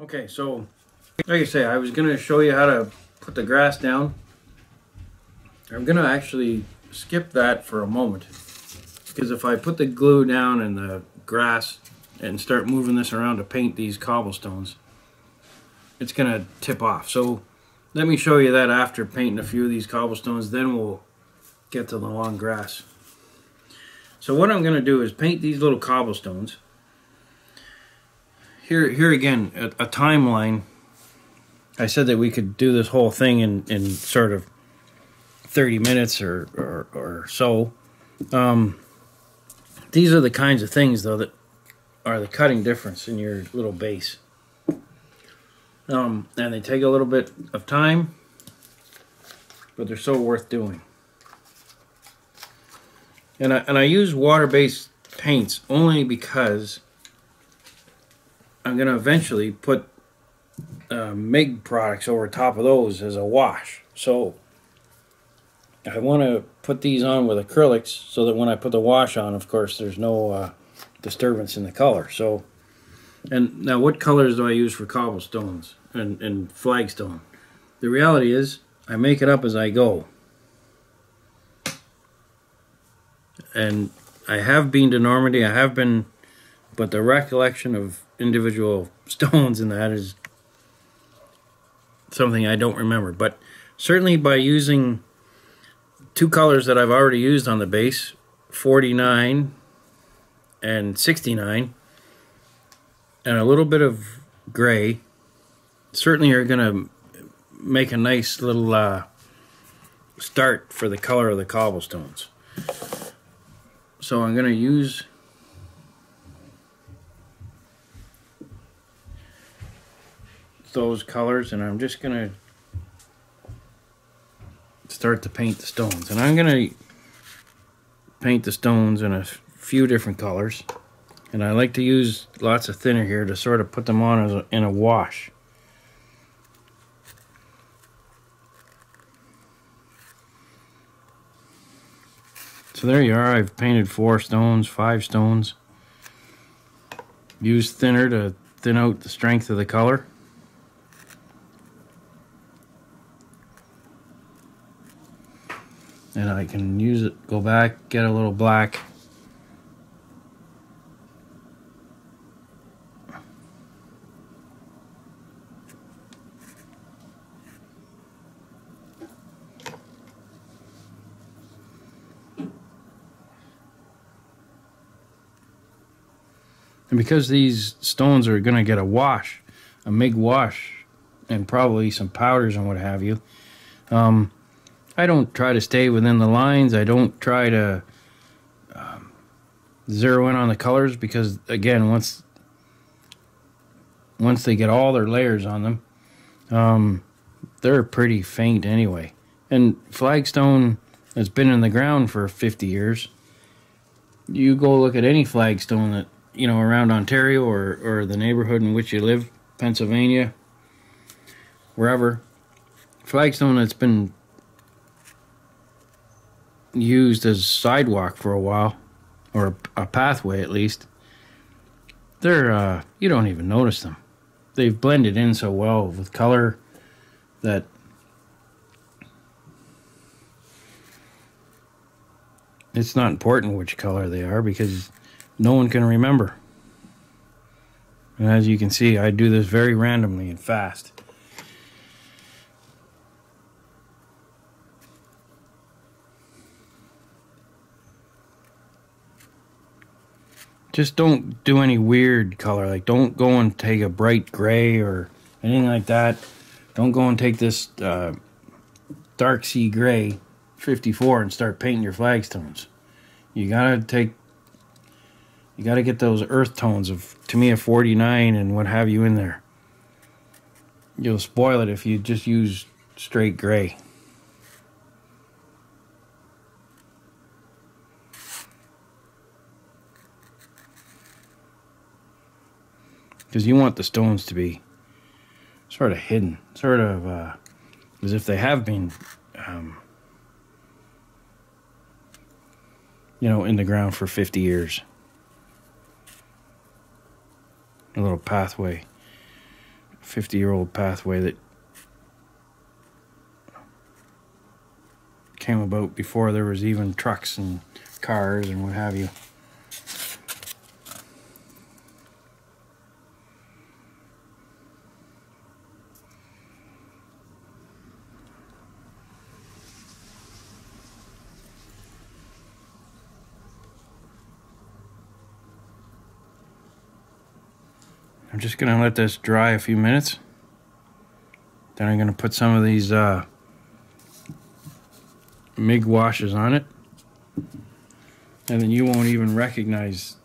Okay, so like I say, I was gonna show you how to put the grass down. I'm gonna actually skip that for a moment, because if I put the glue down and the grass and start moving this around to paint these cobblestones, it's gonna tip off. So let me show you that after painting a few of these cobblestones, then we'll get to the long grass. So what I'm gonna do is paint these little cobblestones. Here again, a timeline. I said that we could do this whole thing in sort of 30 minutes or so. These are the kinds of things, though, that are the cutting difference in your little base. And they take a little bit of time, but they're so worth doing. And I use water-based paints only because I'm going to eventually put MIG products over top of those as a wash. So I want to put these on with acrylics so that when I put the wash on, of course, there's no disturbance in the color. So, and now what colors do I use for cobblestones and flagstone? The reality is I make it up as I go. And I have been to Normandy, I have been, but the recollection of individual stones in that is something I don't remember. But certainly by using two colors that I've already used on the base, 49 and 69, and a little bit of gray, certainly are going to make a nice little start for the color of the cobblestones. So I'm going to use those colors, and I'm just going to start to paint the stones. And I'm going to paint the stones in a few different colors, and I like to use lots of thinner here to sort of put them on in a wash. So there you are. I've painted 4 stones, 5 stones. Use thinner to thin out the strength of the color. And I can use it, go back, get a little black. And because these stones are going to get a wash, a MIG wash, and probably some powders and what have you, I don't try to stay within the lines. I don't try to zero in on the colors, because again, once they get all their layers on them, they're pretty faint anyway. And flagstone that's been in the ground for 50 years, you go look at any flagstone that, you know, around Ontario or the neighborhood in which you live, Pennsylvania, wherever, flagstone that's been used as sidewalk for a while, or a pathway at least, they're you don't even notice them. They've blended in so well with color that it's not important which color they are, because no one can remember. And as you can see, I do this very randomly and fast. Just don't do any weird color. Like, don't go and take a bright gray or anything like that. Don't go and take this dark sea gray 54 and start painting your flagstones. You gotta get those earth tones of, to me, a 49 and what have you in there. You'll spoil it if you just use straight gray. Because you want the stones to be sort of hidden, sort of as if they have been, you know, in the ground for 50 years. A little pathway. 50-year-old pathway that came about before there was even trucks and cars and what have you. I'm just going to let this dry a few minutes. Then I'm going to put some of these MIG washes on it. And then you won't even recognize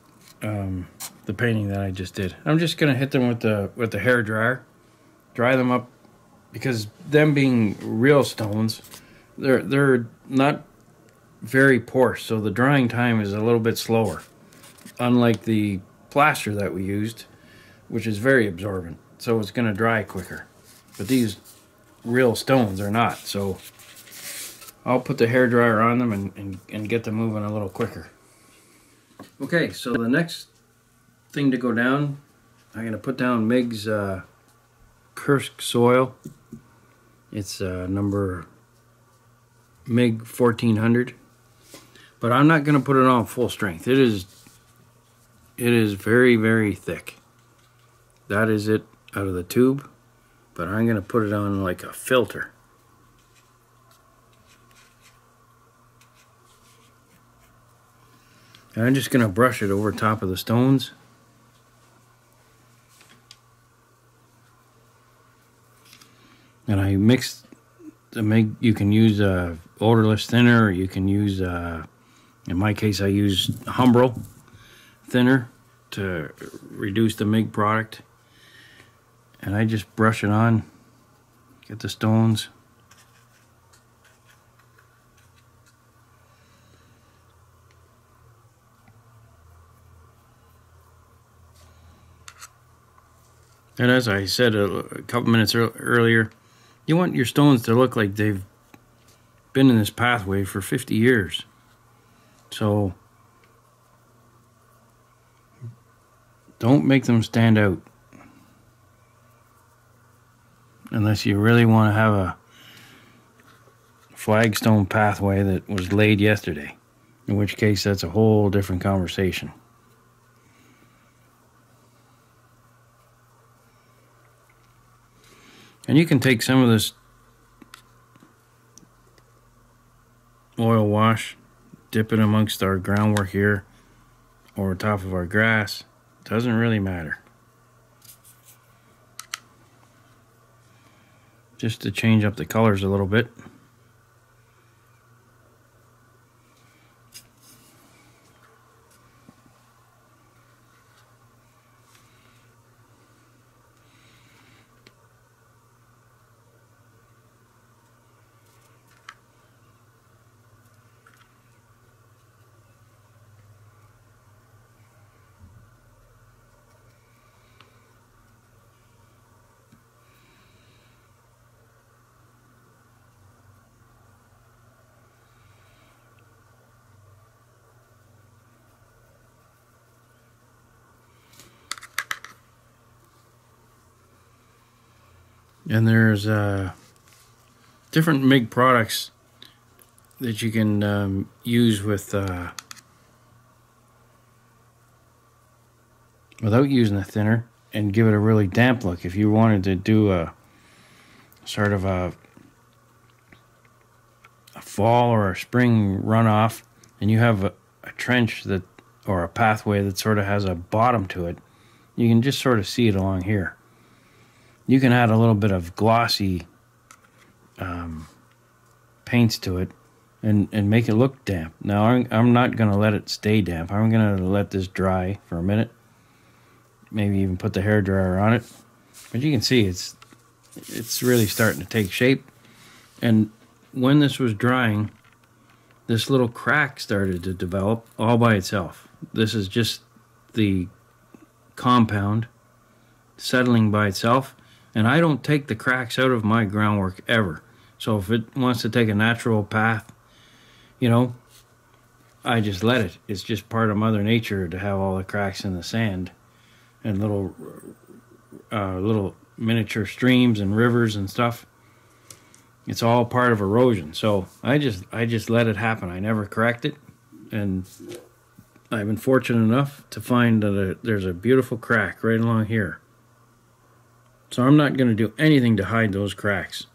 the painting that I just did. I'm just going to hit them with the hair dryer. Dry them up, because them being real stones, they're not very porous, so the drying time is a little bit slower. Unlike the plaster that we used, which is very absorbent, so it's going to dry quicker. But these real stones are not, so I'll put the hair dryer on them and get them moving a little quicker. Okay, so the next thing to go down, I'm going to put down MIG's Kursk soil. It's number MIG 1400, but I'm not going to put it on full strength. It is very, very thick. That is it out of the tube, but I'm going to put it on like a filter. And I'm just going to brush it over top of the stones. And I mixed the MIG. You can use a odorless thinner, or you can use, in my case, I use Humbrol thinner to reduce the MIG product. And I just brush it on, get the stones. And as I said a couple minutes earlier, you want your stones to look like they've been in this pathway for 50 years. So don't make them stand out unless you really want to have a flagstone pathway that was laid yesterday, in which case that's a whole different conversation. And you can take some of this oil wash, dip it amongst our groundwork here or top of our grass. Doesn't really matter. Just to change up the colors a little bit. And there's different MIG products that you can use with without using a thinner and give it a really damp look. If you wanted to do a sort of a fall or a spring runoff, and you have a trench that or a pathway that sort of has a bottom to it, you can just sort of see it along here. You can add a little bit of glossy paints to it and make it look damp. Now, I'm not going to let it stay damp. I'm going to let this dry for a minute. Maybe even put the hair dryer on it. But you can see it's really starting to take shape. And when this was drying, this little crack started to develop all by itself. This is just the compound settling by itself. And I don't take the cracks out of my groundwork ever. So if it wants to take a natural path, you know, I just let it. It's just part of Mother Nature to have all the cracks in the sand and little miniature streams and rivers and stuff. It's all part of erosion. So I just let it happen. I never correct it, and I've been fortunate enough to find that there's a beautiful crack right along here. So I'm not going to do anything to hide those cracks.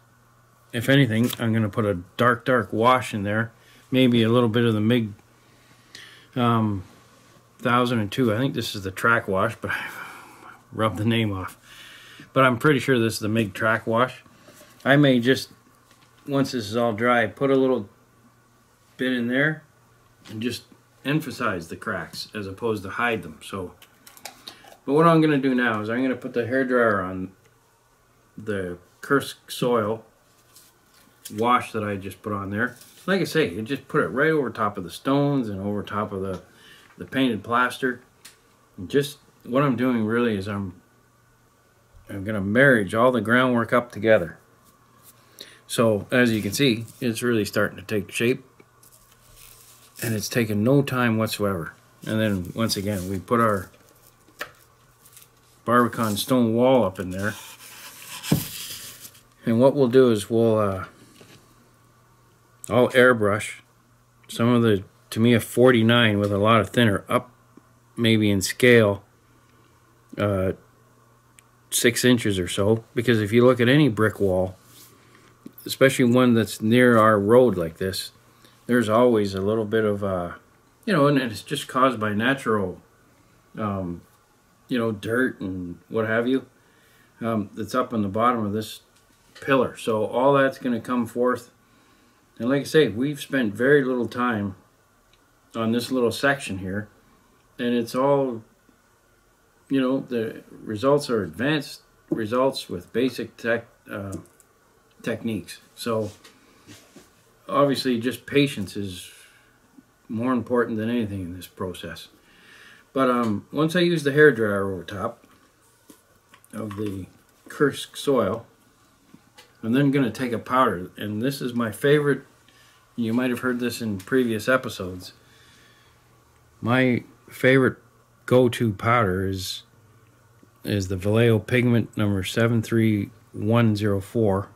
If anything, I'm going to put a dark wash in there. Maybe a little bit of the MIG 1002. I think this is the track wash, but I rubbed the name off. But I'm pretty sure this is the MIG track wash. I may just, once this is all dry, put a little bit in there and just emphasize the cracks as opposed to hide them. So, but what I'm going to do now is I'm going to put the hairdryer on the Kursk soil wash that I just put on there. Like I say, you just put it right over top of the stones and over top of the painted plaster. And just what I'm doing really is I'm going to marriage all the groundwork up together. So as you can see, it's really starting to take shape, and it's taken no time whatsoever. And then once again, we put our Barbakan stone wall up in there. And what we'll do is I'll airbrush some of the Tamiya 49 with a lot of thinner up, maybe in scale 6 inches or so, because if you look at any brick wall, especially one that's near our road like this, there's always a little bit of and it's just caused by natural dirt and what have you, that's up on the bottom of this pillar. So all that's going to come forth. And like I say, we've spent very little time on this little section here, and it's all, the results are advanced results with basic techniques. So obviously just patience is more important than anything in this process. But once I use the hairdryer over top of the Kursk soil, I'm then going to take a powder, and this is my favorite. You might have heard this in previous episodes. My favorite go-to powder is the Vallejo pigment number 73104,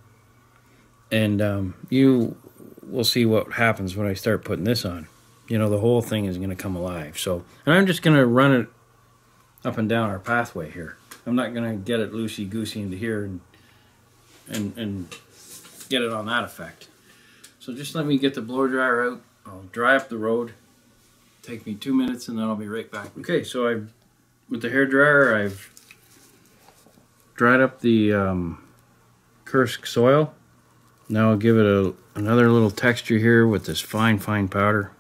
and you will see what happens when I start putting this on. The whole thing is going to come alive. So, and I'm just going to run it up and down our pathway here. I'm not going to get it loosey-goosey into here and get it on that effect. So just let me get the blower dryer out. I'll dry up the road. Take me 2 minutes, and then I'll be right back. Okay, so with the hairdryer, I've dried up the Kursk soil. Now I'll give it another little texture here with this fine powder.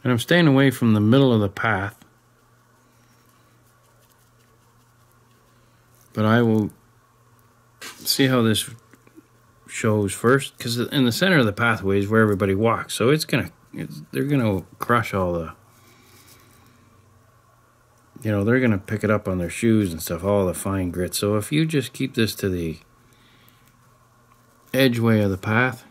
And I'm staying away from the middle of the path. But I will see how this shows first, because in the center of the pathway is where everybody walks. So they're gonna crush all the, they're gonna pick it up on their shoes and stuff, all the fine grit. So if you just keep this to the edgeway of the path,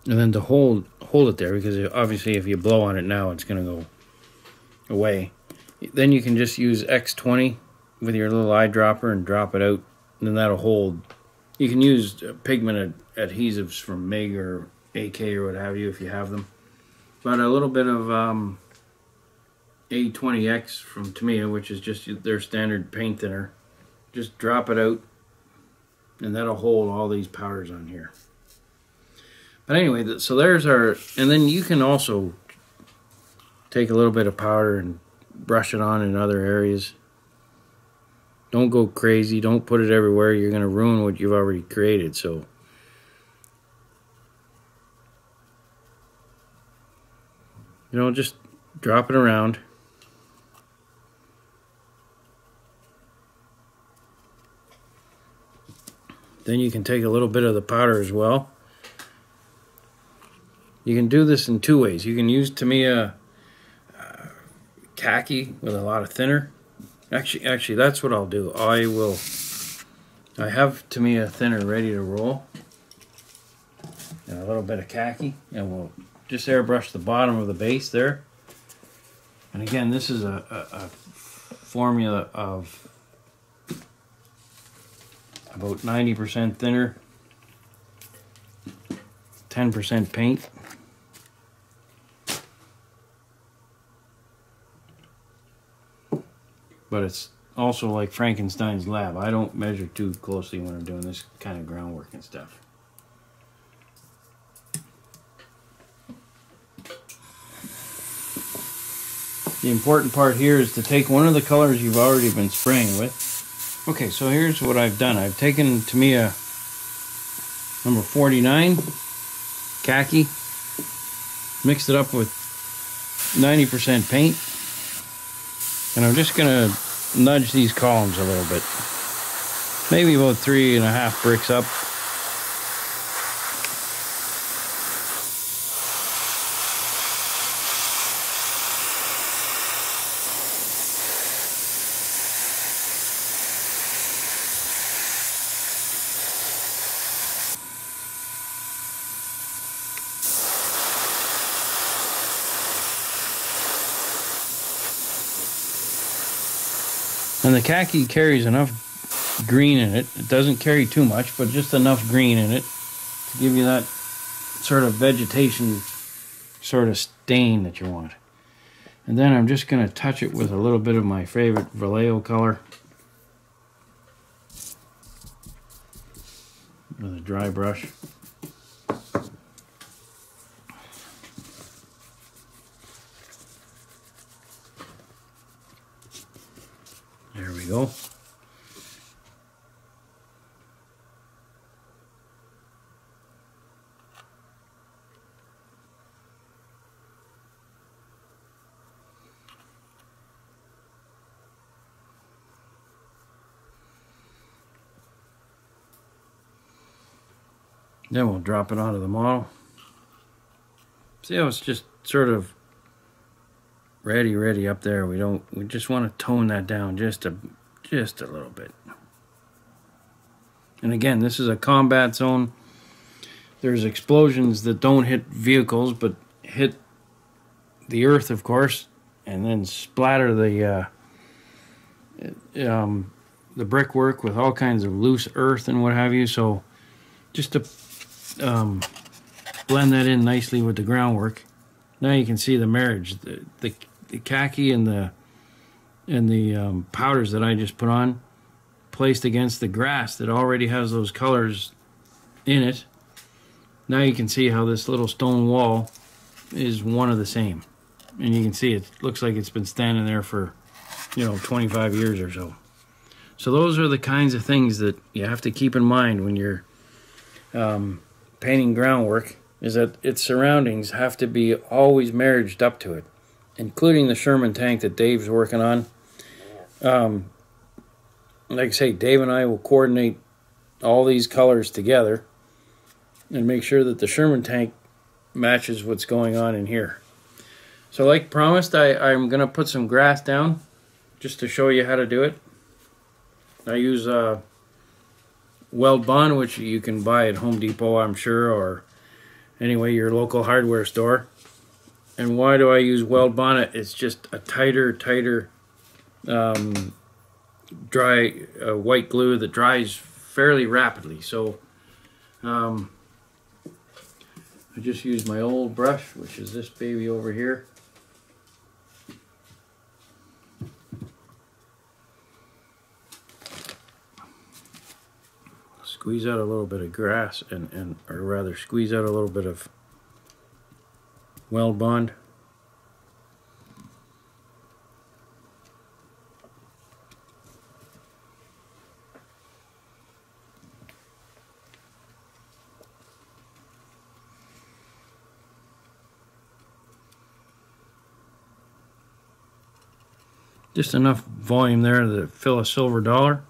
and then to hold it there, because obviously if you blow on it now, it's going to go away. Then you can just use X20 with your little eyedropper and drop it out, and then that'll hold. You can use pigment adhesives from MIG or AK or what have you if you have them. But a little bit of A20X from Tamiya, which is just their standard paint thinner. Just drop it out, and that'll hold all these powders on here. But anyway, so there's our, and then you can also take a little bit of powder and brush it on in other areas. Don't go crazy. Don't put it everywhere. You're going to ruin what you've already created. So just drop it around. Then you can take a little bit of the powder as well. You can do this in two ways. You can use Tamiya khaki with a lot of thinner. Actually, that's what I'll do. I have Tamiya thinner ready to roll. And a little bit of khaki, and we'll just airbrush the bottom of the base there. And again, this is a formula of about 90% thinner, 10% paint. But it's also like Frankenstein's lab. I don't measure too closely when I'm doing this kind of groundwork and stuff. The important part here is to take one of the colors you've already been spraying with. Okay, so here's what I've done. I've taken Tamiya number 49, khaki, mixed it up with 90% paint, and I'm just going to nudge these columns a little bit. Maybe about 3.5 bricks up. And the khaki carries enough green in it. It doesn't carry too much, but just enough green in it to give you that sort of vegetation sort of stain that you want. And then I'm just going to touch it with a little bit of my favorite Vallejo color with a dry brush. There we go. Then we'll drop it onto the model. See how it's just sort of ready up there. We just want to tone that down just a little bit. And again, this is a combat zone. There's explosions that don't hit vehicles but hit the earth, of course, and then splatter the brickwork with all kinds of loose earth and what have you. So just to blend that in nicely with the groundwork. Now you can see the marriage. The khaki and the powders that I just put on, placed against the grass that already has those colors in it. Now you can see how this little stone wall is one of the same. And you can see it looks like it's been standing there for 25 years or so. So those are the kinds of things that you have to keep in mind when you're painting groundwork, is that its surroundings have to be always marriaged up to it, including the Sherman tank that Dave's working on. Like I say, Dave and I will coordinate all these colors together and make sure that the Sherman tank matches what's going on in here. So like promised, I'm going to put some grass down just to show you how to do it. I use Weld Bond, which you can buy at Home Depot, I'm sure, or anyway, your local hardware store. And why do I use Weld Bond? It's just a tighter dry white glue that dries fairly rapidly. So I just use my old brush, which is this baby over here. Squeeze out a little bit of grass or rather squeeze out a little bit of Weld Bond. Just enough volume there to fill a silver dollar.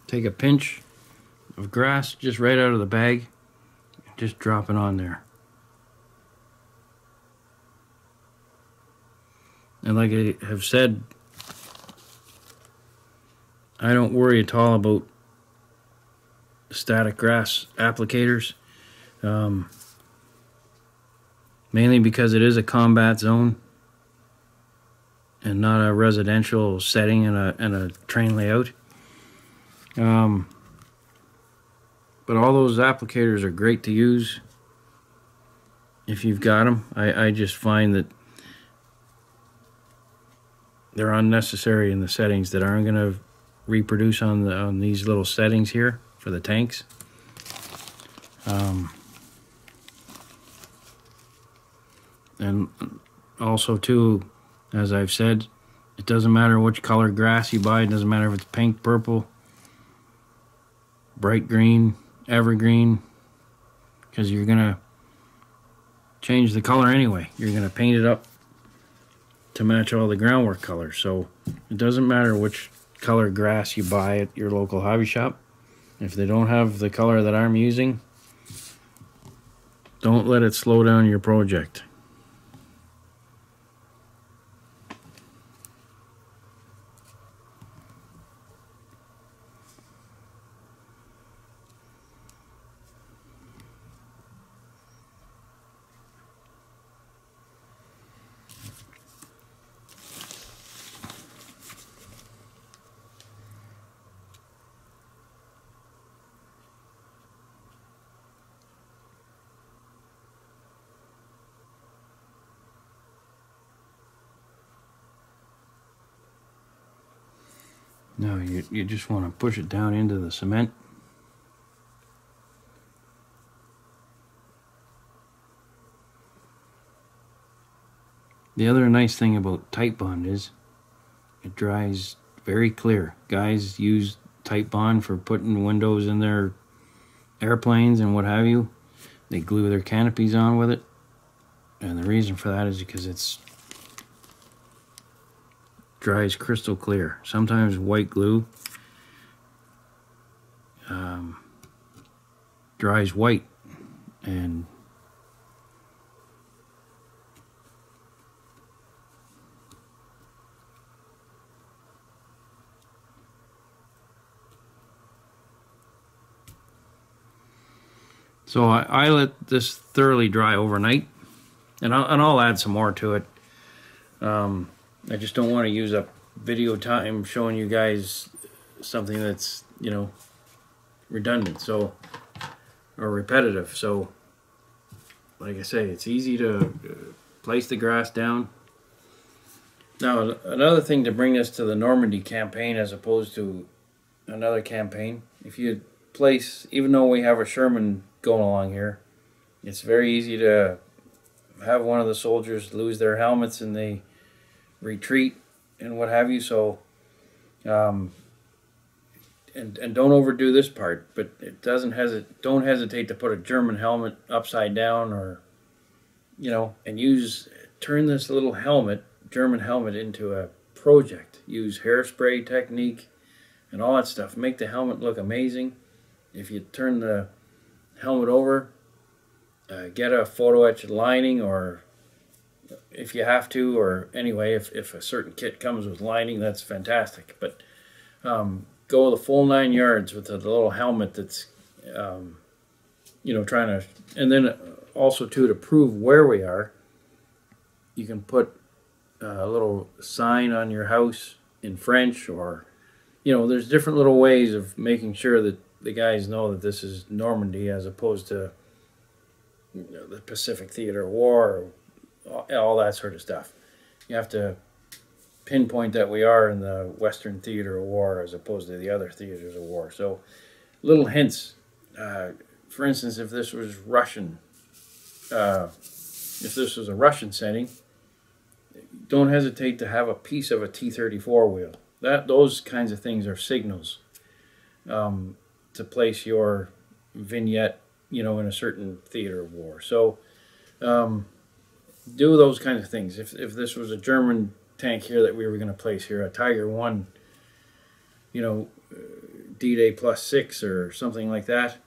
Take a pinch of grass just right out of the bag, just drop it on there. And like I have said, I don't worry at all about static grass applicators, mainly because it is a combat zone and not a residential setting and a train layout. But all those applicators are great to use if you've got them. I just find that they're unnecessary in the settings that aren't going to reproduce on these little settings here for the tanks. And also too, as I've said, it doesn't matter which color grass you buy. It doesn't matter if it's pink, purple, bright green, evergreen, because you're gonna change the color anyway. You're gonna paint it up to match all the groundwork colors. So it doesn't matter which color grass you buy at your local hobby shop. If they don't have the color that I'm using, don't let it slow down your project. No, you just want to push it down into the cement. The other nice thing about Type Bond is it dries very clear. Guys use Type Bond for putting windows in their airplanes and what have you. They glue their canopies on with it. And the reason for that is because it's dries crystal clear. Sometimes white glue dries white, and so I let this thoroughly dry overnight, and I'll add some more to it. I just don't want to use up video time showing you guys something that's, you know, redundant, so, or repetitive. So like I say, it's easy to place the grass down. Now another thing to bring this to the Normandy campaign as opposed to another campaign, if you place, even though we have a Sherman going along here, it's very easy to have one of the soldiers lose their helmets and they retreat and what have you. So and don't overdo this part, but it don't hesitate to put a German helmet upside down, or, you know, and turn this little German helmet into a project. Use hairspray technique and all that stuff. Make the helmet look amazing. If you turn the helmet over, get a photo etched lining, or if you have to, or anyway, if a certain kit comes with lining, that's fantastic. But go the full 9 yards with the little helmet that's, you know, trying to, and then also too, to prove where we are, you can put a little sign on your house in French, or, you know, there's different little ways of making sure that the guys know that this is Normandy as opposed to, you know, the Pacific Theater War, or all that sort of stuff. You have to pinpoint that we are in the Western Theater of War as opposed to the other theaters of war. So little hints. For instance, if this was Russian, if this was a Russian setting, don't hesitate to have a piece of a T-34 wheel. Those kinds of things are signals to place your vignette, you know, in a certain theater of war. So do those kind of things. If this was a German tank here that we were going to place here, a Tiger 1, you know, D-Day +6 or something like that,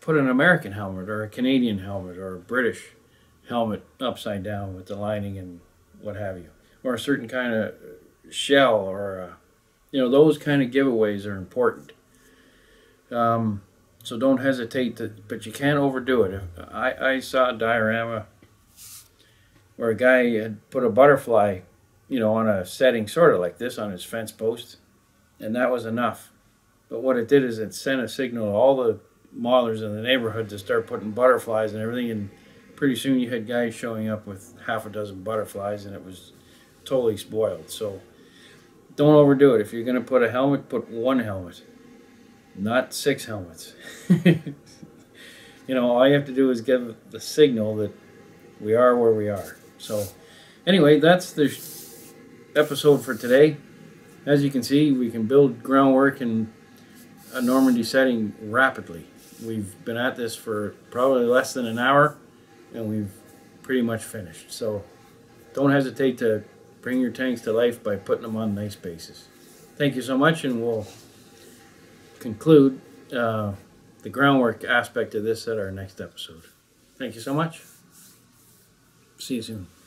put an American helmet or a Canadian helmet or a British helmet upside down with the lining and what have you, or a certain kind of shell, or you know, those kind of giveaways are important. So don't hesitate to, but you can't overdo it. I saw a diorama where a guy had put a butterfly, you know, on a setting sort of like this on his fence post, and that was enough. But what it did is it sent a signal to all the modelers in the neighborhood to start putting butterflies and everything, and pretty soon you had guys showing up with half a dozen butterflies, and it was totally spoiled. So don't overdo it. If you're going to put a helmet, put one helmet, not 6 helmets. You know, all you have to do is give the signal that we are where we are. So anyway, that's the episode for today. As you can see, we can build groundwork in a Normandy setting rapidly. We've been at this for probably less than an hour, and we've pretty much finished. So don't hesitate to bring your tanks to life by putting them on nice bases. Thank you so much, and we'll conclude the groundwork aspect of this at our next episode. Thank you so much. See you soon.